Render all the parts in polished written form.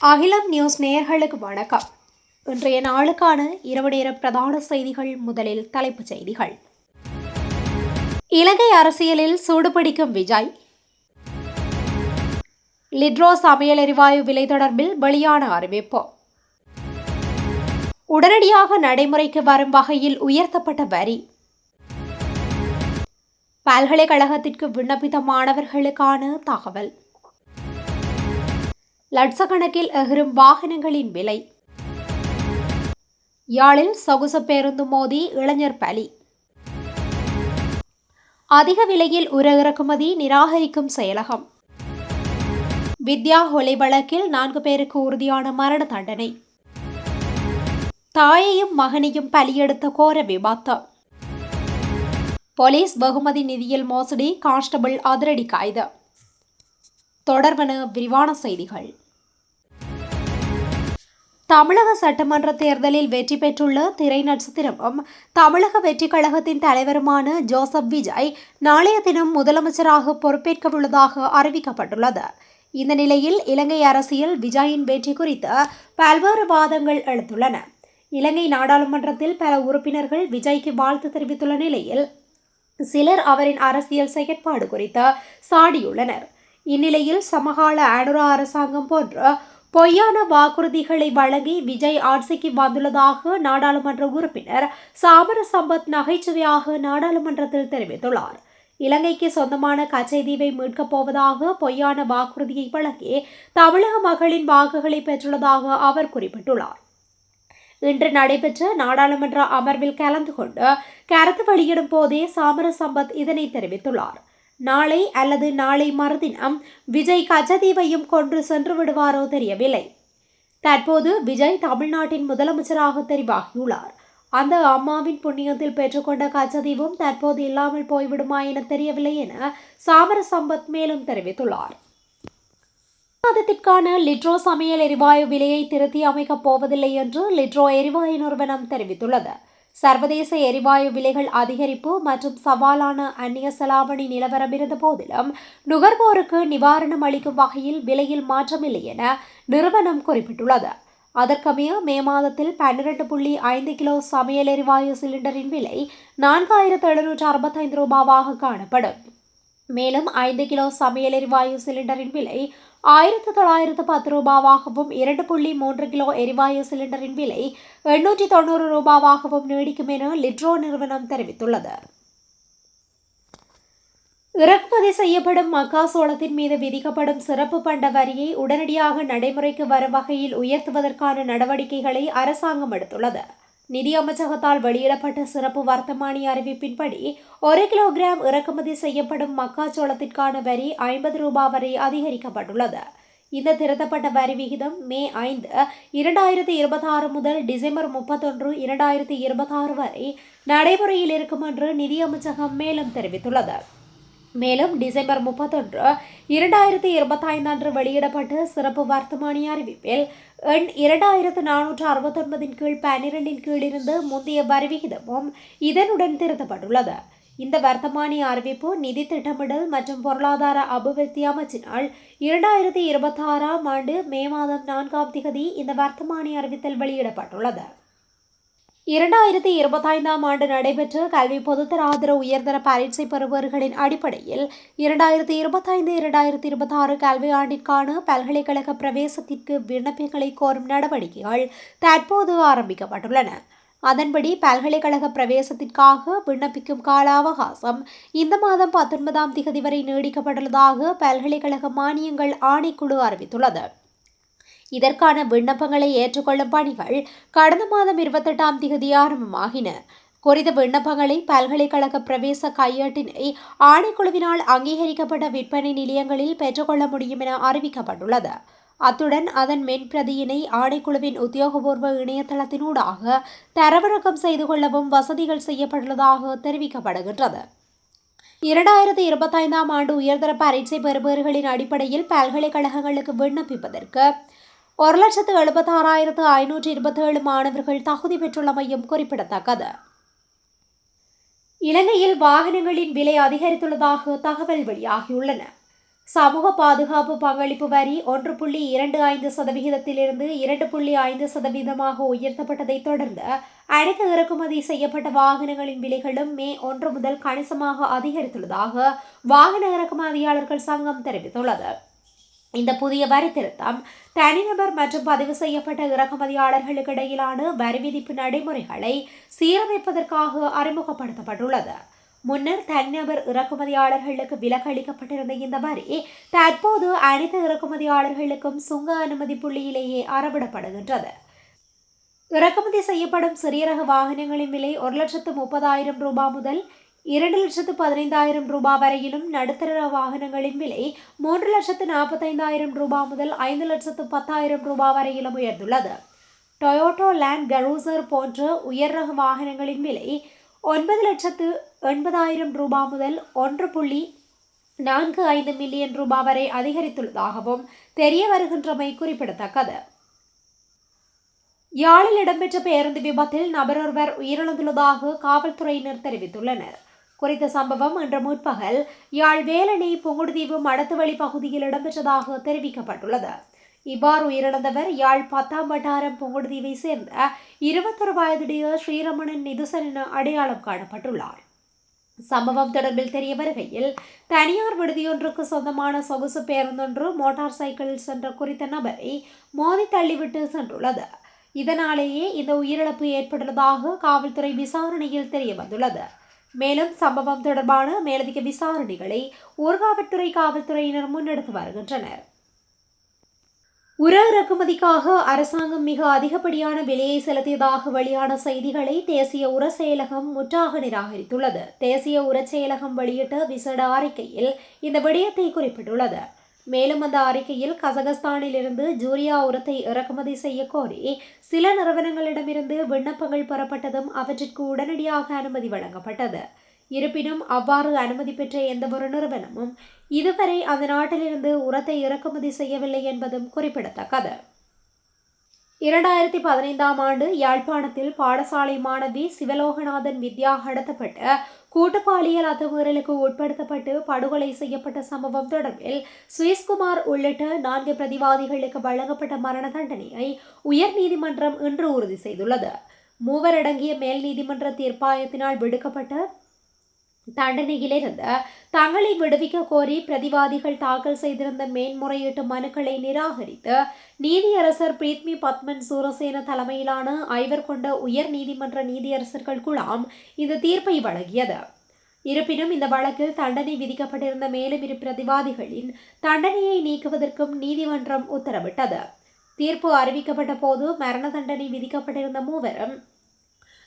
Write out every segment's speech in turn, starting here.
அகிலம் நியூஸ் நேயர்களுக்கு வணக்கம். இன்றைய நாளுக்கான இரவு நேர பிரதான செய்திகள். முதலில் தலைப்புச் செய்திகள். இலங்கை அரசியலில் சூடுபிடிக்கும் விஜய். லிட்ரோ சமையல் எரிவாயு விலை தொடர்பில் வெளியான அறிவிப்பு. உடனடியாக நடைமுறைக்கு வரும் வகையில் உயர்த்தப்பட்ட வரி. பல்கலைக்கழகத்திற்கு விண்ணப்பித்த மாணவர்களுக்கான தகவல். லட்சக்கணக்கில் எகிரும் வாகனங்களின் விலை. யாழில் சொகுசு பேருந்து மோதி இளைஞர் பலி. அதிக விலையில் உர இறக்குமதி நிராகரிக்கும் செயலகம். வித்யா கொலை வழக்கில் 4 பேருக்கு உறுதியான மரண தண்டனை. தாயையும் மகனையும் பலியெடுத்த கோர விபத்து. போலீஸ் வெகுமதி நிதியில் மோசடி, கான்ஸ்டபிள் அதிரடி கைது. தொடர்வன விரிவான செய்திகள். தமிழக சட்டமன்ற தேர்தலில் வெற்றி பெற்றுள்ள திரை நட்சத்திரமும் தமிழக வெற்றி கழகத்தின் தலைவருமான ஜோசப் விஜய் நாளைய தினம் முதலமைச்சராக பொறுப்பேற்க உள்ளதாக அறிவிக்கப்பட்டுள்ளது. இந்த நிலையில் இலங்கை அரசியல் விஜயின் வெற்றி குறித்து பல்வேறு வாதங்கள் எழுந்துள்ளன. இலங்கை நாடாளுமன்றத்தில் பல உறுப்பினர்கள் விஜய்க்கு வாழ்த்து தெரிவித்துள்ள நிலையில் சிலர் அவரின் அரசியல் செயற்பாடு குறித்து சாடியுள்ளனர். இந்நிலையில் சமகால அனுரா அரசாங்கம் போன்ற பொய்யான வாக்குறுதிகளை வழங்கி விஜய் ஆட்சிக்கு வந்துள்ளதாக நாடாளுமன்ற உறுப்பினர் சாமர சம்பத் நகைச்சுவையாக நாடாளுமன்றத்தில் தெரிவித்துள்ளார். இலங்கைக்கு சொந்தமான கச்சைதீவை மீட்கப் போவதாக பொய்யான வாக்குறுதியை வழங்கி தமிழக மக்களின் வாக்குகளை பெற்றுள்ளதாக அவர் குறிப்பிட்டுள்ளார். இன்று நடைபெற்ற நாடாளுமன்ற அமர்வில் கலந்து கொண்டு கருத்து வெளியிடும் போதே சாமர சம்பத் இதனை தெரிவித்துள்ளார். நாளை அல்லது நாளை மறுதினம் விஜய் கச்சதீவையும் கொண்டு சென்று விடுவாரோ தெரியவில்லை. தற்போது விஜய் தமிழ்நாட்டின் முதலமைச்சராக தெரிவாகியுள்ளார். அந்த அம்மாவின் புண்ணியத்தில் பெற்றுக்கொண்ட கச்சதீவும் தற்போது இல்லாமல் போய்விடுமா என தெரியவில்லை என சாமர சம்பத் மேலும் தெரிவித்துள்ளார். மாதத்திற்கான லிட்ரோ சமையல் எரிவாயு விலையை திருத்தி அமைக்கப் போவதில்லை என்று லிட்ரோ எரிவாயு நிறுவனம் தெரிவித்துள்ளது. சர்வதேச எரிவாயு விலைகள் அதிகரிப்பு மற்றும் சவாலான அந்நிய செலாவணி நிலவரம் இருந்த போதிலும் நுகர்வோருக்கு நிவாரணம் அளிக்கும் வகையில் விலையில் மாற்றமில்லை என நிறுவனம் குறிப்பிட்டுள்ளது. அதற்கமைய மே மாதத்தில் 12.5 கிலோ சமையல் எரிவாயு சிலிண்டரின் விலை 4765 ரூபாவாக காணப்படும். மேலும் 5 கிலோ சமையல் எரிவாயு சிலிண்டரின் விலை 1910 ரூபாவாகவும் 2.3 கிலோ எரிவாயு சிலிண்டரின் விலை 890 ரூபாவாகவும் நீடிக்கும் என லிட்ரோ நிறுவனம் தெரிவித்துள்ளது. இறக்குமதி செய்யப்படும் மக்காசோளத்தின் மீது விதிக்கப்படும் சிறப்பு பண்ட வரியை உடனடியாக நடைமுறைக்கு வரும் வகையில் உயர்த்துவதற்கான நடவடிக்கைகளை அரசாங்கம் எடுத்துள்ளது. நிதி அமைச்சகத்தால் வெளியிடப்பட்ட சிறப்பு வர்த்தமானி அறிவிப்பின்படி 1 கிலோகிராம் இறக்குமதி செய்யப்படும் மக்காச்சோளத்திற்கான வரி 50 ரூபாய் வரை அதிகரிக்கப்பட்டுள்ளது. இந்த திருத்தப்பட்ட வரி விகிதம் மே 5, 2026 முதல் டிசம்பர் 31, 2026 வரை நடைமுறையில் இருக்கும் என்று நிதி அமைச்சகம் மேலும் தெரிவித்துள்ளது. மேலும் டிசம்பர் 31, 2025 அன்று வெளியிடப்பட்ட சிறப்பு வர்த்தமானி அறிவிப்பில் எண் 2469 கீழ் 12 கீழ் இருந்து முந்தைய வரி விகிதமும் இதனுடன் திருத்தப்பட்டுள்ளது. இந்த வர்த்தமானி அறிவிப்பு நிதி திட்டமிடல் மற்றும் பொருளாதார அபிவிருத்தி அமைச்சினால் 2026 ஆண்டு மே மாதம் 4ஆம் தேதி இந்த வர்த்தமானி அறிவித்தல் வெளியிடப்பட்டுள்ளது. 2025 ஆண்டு நடைபெற்ற கல்வி பொதுத்தராதர உயர்தர பரீட்சை பெறுபவர்களின் அடிப்படையில் 2025-2026 கல்வி ஆண்டிற்கான பல்கலைக்கழக பிரவேசத்திற்கு விண்ணப்பங்களை கோரும் நடவடிக்கைகள் தற்போது ஆரம்பிக்கப்பட்டுள்ளன. அதன்படி பல்கலைக்கழக பிரவேசத்திற்காக விண்ணப்பிக்கும் கால அவகாசம் இந்த மாதம் 19ஆம் தேதி வரை நீடிக்கப்பட்டுள்ளதாக பல்கலைக்கழக மானியங்கள் ஆணைக்குழு அறிவித்துள்ளது. இதற்கான விண்ணப்பங்களை ஏற்றுக்கொள்ளும் பணிகள் கடந்த மாதம் 28ஆம் தேதி ஆரம்பமாகின. குறித்த விண்ணப்பங்களை பல்கலைக்கழக பிரவேச கையேட்டினை ஆணைக்குழுவினால் அங்கீகரிக்கப்பட்ட விற்பனை நிலையங்களில் பெற்றுக்கொள்ள முடியும் என அறிவிக்கப்பட்டுள்ளது. அத்துடன் அதன் மென்பிரதியினை ஆணைக்குழுவின் உத்தியோகபூர்வ இணையதளத்தினூடாக தரவிறக்கம் செய்து கொள்ளவும் வசதிகள் செய்யப்பட்டுள்ளதாக தெரிவிக்கப்படுகின்றது. 2025ஆம் ஆண்டு உயர்தர பரீட்சை பெறுபவர்களின் அடிப்படையில் பல்கலைக்கழகங்களுக்கு விண்ணப்பிப்பதற்கு 1,76,527 மாணவர்கள் தகுதி பெற்றுள்ளமையும் குறிப்பிடத்தக்கது. இலங்கையில் வாகனங்களின் விலை அதிகரித்துள்ளதாக தகவல் வெளியாகியுள்ளன. சமூக பாதுகாப்பு பங்களிப்பு வரி 1.25%இலிருந்து 2.5% உயர்த்தப்பட்டதை தொடர்ந்து அனைத்து இறக்குமதி செய்யப்பட்ட வாகனங்களின் விலைகளும் மே 1 முதல் கணிசமாக அதிகரித்துள்ளதாக வாகன இறக்குமதியாளர்கள் சங்கம் தெரிவித்துள்ளது. இந்த புதிய வரி திருத்தம் தனிநபர் மற்றும் பதிவு செய்யப்பட்ட இறக்குமதியாளர்களுக்கு இடையிலான வரி விதிப்பு நடைமுறைகளை சீரமைப்பதற்காக அறிமுகப்படுத்தப்பட்டுள்ளது. முன்னர் தனிநபர் இறக்குமதியாளர்களுக்கு விலக்கு அளிக்கப்பட்டிருந்த இந்த வரி தற்போது அனைத்து இறக்குமதியாளர்களுக்கும் சுங்க அனுமதி புள்ளியிலேயே அறவிடப்படுகின்றது. இறக்குமதி செய்யப்படும் சிறிய ரக வாகனங்களின் விலை 1,30,000 ரூபாய் முதல் 2,15,000 ரூபாய் வரையிலும், நடுத்தர வாகனங்களின் விலை 3,45,000 ரூபாய் முதல் 5,10,000 ரூபாய் வரையிலும் உயர்ந்துள்ளது. டொயோட்டோ லேண்ட் கரூசர் போன்ற உயர் ரக வாகனங்களின் விலை 9,80,000 ரூபாய் முதல் 1.45 மில்லியன் ரூபாய் வரை அதிகரித்துள்ளதாகவும் தெரிய வருகின்றமை குறிப்பிடத்தக்கது. யாழில் இடம்பெற்ற பேருந்து விபத்தில் நபரொருவர் உயிரிழந்துள்ளதாக காவல்துறையினர் தெரிவித்துள்ளனர். குறித்த சம்பவம் இன்று முற்பகல் யாழ் வேலணை புங்குடுதீவு மடத்துவழி பகுதியில் இடம்பெற்றதாக தெரிவிக்கப்பட்டுள்ளது. இவ்வாறு உயிரிழந்தவர் யாழ் 10ஆம் வட்டாரம் புங்குடுதீவை சேர்ந்த 21 வயதுடைய ஸ்ரீரமணன் நிதுசன் என அடையாளம் காணப்பட்டுள்ளார். சம்பவம் தொடர்பில் தெரிய வருகையில், தனியார் விடுதியொன்றுக்கு சொந்தமான சொகுசு பேருந்தொன்று மோட்டார் சைக்கிளில் சென்ற குறித்த நபரை மோதி தள்ளிவிட்டு சென்றுள்ளது. இதனாலேயே இந்த உயிரிழப்பு ஏற்பட்டுள்ளதாக காவல்துறை விசாரணையில் தெரிய வந்துள்ளது. மேலும் சம்பவம் தொடர்பான மேலதிக விசாரணைகளை ஊர்காவற்துறை காவல்துறையினர் முன்னெடுத்து வருகின்றனர். உர இறக்குமதிக்காக அரசாங்கம் மிக அதிகப்படியான விலையை செலுத்தியதாக வெளியான செய்திகளை தேசிய உர செயலகம் முற்றாக நிராகரித்துள்ளது. தேசிய உர செயலகம் வெளியிட்ட விசேட அறிக்கையில் இந்த விடயத்தை குறிப்பிட்டுள்ளது. மேலும் அந்த அறிக்கையில் கசகஸ்தானில் இருந்து ஜூரியா உரத்தை இறக்குமதி செய்ய கோரி சில நிறுவனங்களிடமிருந்து விண்ணப்பங்கள் பெறப்பட்டதும் அவற்றிற்கு உடனடியாக அனுமதி வழங்கப்பட்டது. இருப்பினும் அவ்வாறு அனுமதி பெற்ற எந்தவொரு நிறுவனமும் இதுவரை அந்த நாட்டிலிருந்து உரத்தை இறக்குமதி செய்யவில்லை என்பதும் குறிப்பிடத்தக்கது. 2015ஆம் ஆண்டு யாழ்ப்பாணத்தில் பாடசாலை மாணவி சிவலோகநாதன் வித்யா கடத்தப்பட்ட கூட்டுப்பாலியல் அத்துமீறலுக்கு உட்படுத்தப்பட்டு படுகொலை செய்யப்பட்ட சம்பவம் தொடர்பில் சுவிஸ்குமார் உள்ளிட்ட 4 பிரதிவாதிகளுக்கு வழங்கப்பட்ட மரண தண்டனையை உயர்நீதிமன்றம் இன்று உறுதி செய்துள்ளது. 3 அடங்கிய மேல் நீதிமன்ற தீர்ப்பாயத்தினால் விடுக்கப்பட்ட தண்டனையிலிருந்து தங்களை விடுவிக்க கோரி பிரதிவாதிகள் தாக்கல் செய்திருந்த மேன்முறையீட்டு மனுக்களை நிராகரித்து நீதியரசர் பிரீத்மி பத்மன் சூரசேன தலைமையிலான 5 கொண்ட உயர் நீதிமன்ற நீதியரசர்கள் குழாம் இந்த தீர்ப்பை வழங்கியது. இருப்பினும் இந்த வழக்கில் தண்டனை விதிக்கப்பட்டிருந்த மேலும் 2 பிரதிவாதிகளின் தண்டனையை நீக்குவதற்கும் நீதிமன்றம் உத்தரவிட்டது. தீர்ப்பு அறிவிக்கப்பட்ட போது மரண தண்டனை விதிக்கப்பட்டிருந்த 3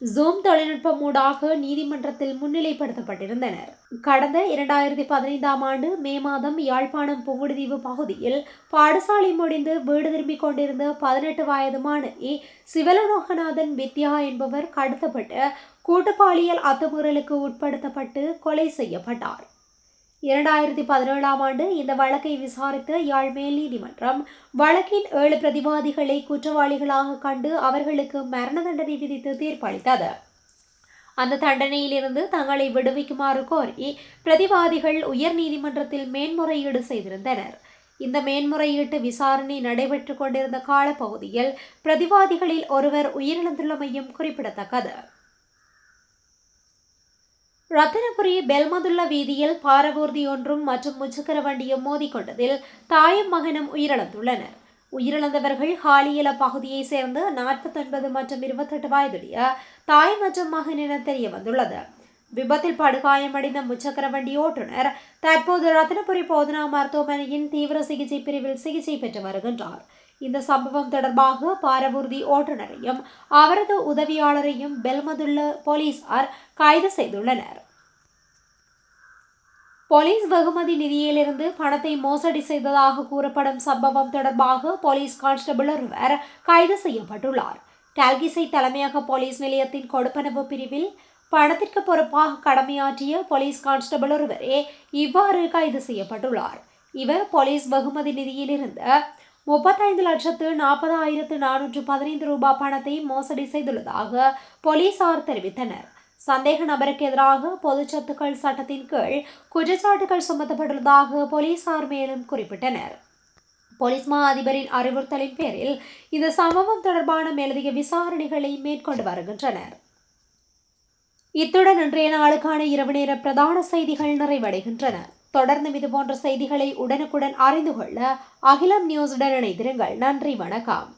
ஜூம் தொழில்நுட்பம் ஊடாக நீதிமன்றத்தில் முன்னிலைப்படுத்தப்பட்டிருந்தனர். கடந்த 2015ஆம் ஆண்டு மே மாதம் யாழ்ப்பாணம் புங்குடுதீவு பகுதியில் பாடசாலை முடிந்து வீடு திரும்பிக் கொண்டிருந்த 18 வயது மாணவி சிவலோகநாதன் வித்யா என்பவர் கடத்தப்பட்டு கூட்டுப்பாலியல் அத்துமீறலுக்கு உட்படுத்தப்பட்டு கொலை செய்யப்பட்டார். 2017ஆம் ஆண்டு இந்த வழக்கை விசாரித்த யாழ் மேல் நீதிமன்றம் வழக்கின் 7 பிரதிவாதிகளை குற்றவாளிகளாக கண்டு அவர்களுக்கு மரண தண்டனை விதித்து தீர்ப்பளித்தது. அந்த தண்டனையிலிருந்து தங்களை விடுவிக்குமாறு கோரி பிரதிவாதிகள் உயர் நீதிமன்றத்தில் மேன்முறையீடு செய்திருந்தனர். இந்த மேன்முறையீட்டு விசாரணை நடைபெற்றுக் கொண்டிருந்த காலப்பகுதியில் பிரதிவாதிகளில் ஒருவர் உயிரிழந்துள்ளமையும் குறிப்பிடத்தக்கது. ரத்தினபுரி பெல்மதுல்ல வீதியில் பாரவூர்தி ஒன்றும் மற்றும் முச்சக்கர வண்டியும் மோதிக்கொண்டதில் தாயும் மகனும் உயிரிழந்துள்ளனர். உயிரிழந்தவர்கள் ஹாலியல பகுதியைச் சேர்ந்த 49 மற்றும் 28 வயதுடைய தாய் மற்றும் மகன் என தெரிய வந்துள்ளது. விபத்தில் படுகாயமடைந்த முச்சக்கர வண்டி ஓட்டுநர் தற்போது ரத்தினபுரி போதனா மருத்துவமனையின் தீவிர சிகிச்சை பிரிவில் சிகிச்சை பெற்று வருகின்றார். இந்த சம்பவம் தொடர்பாக பாரவூர்தி ஓட்டுநரையும் அவரது உதவியாளரையும் பெல்மதுல்ல போலீசார் கைது செய்துள்ளனர். போலீஸ் வெகுமதி நிதியிலிருந்து பணத்தை மோசடி செய்ததாக கூறப்படும் சம்பவம் தொடர்பாக போலீஸ் கான்ஸ்டபிள் ஒருவர் கைது செய்யப்பட்டுள்ளார். கல்கிசை தலைமையக போலீஸ் நிலையத்தின் கொடுப்பனவு பிரிவில் பணத்திற்கு பொறுப்பாக கடமையாற்றிய போலீஸ் கான்ஸ்டபிள் ஒருவரே இவ்வாறு கைது செய்யப்பட்டுள்ளார். இவர் போலீஸ் வெகுமதி நிதியிலிருந்து 35,40,415 ரூபாய் பணத்தை மோசடி செய்துள்ளதாக போலீசார் தெரிவித்தனர். சந்தேக நபருக்கு எதிராக பொது சொத்துக்கள் சட்டத்தின் கீழ் குற்றச்சாட்டுகள் சுமத்தப்பட்டுள்ளதாக போலீசார் மேலும் குறிப்பிட்டனர். போலீஸ் மா அதிபரின் அறிவுறுத்தலின் பேரில் இந்த சம்பவம் தொடர்பான மேலதிக விசாரணைகளை மேற்கொண்டு வருகின்றனர். இத்துடன் இன்றைய நாளுக்கான இரவு நேர பிரதான செய்திகள் நிறைவடைகின்றன. தொடர்ந்து இதுபோன்ற செய்திகளை உடனுக்குடன் அறிந்து கொள்ள அகிலம் நியூஸுடன் இணைந்திருங்கள். நன்றி, வணக்கம்.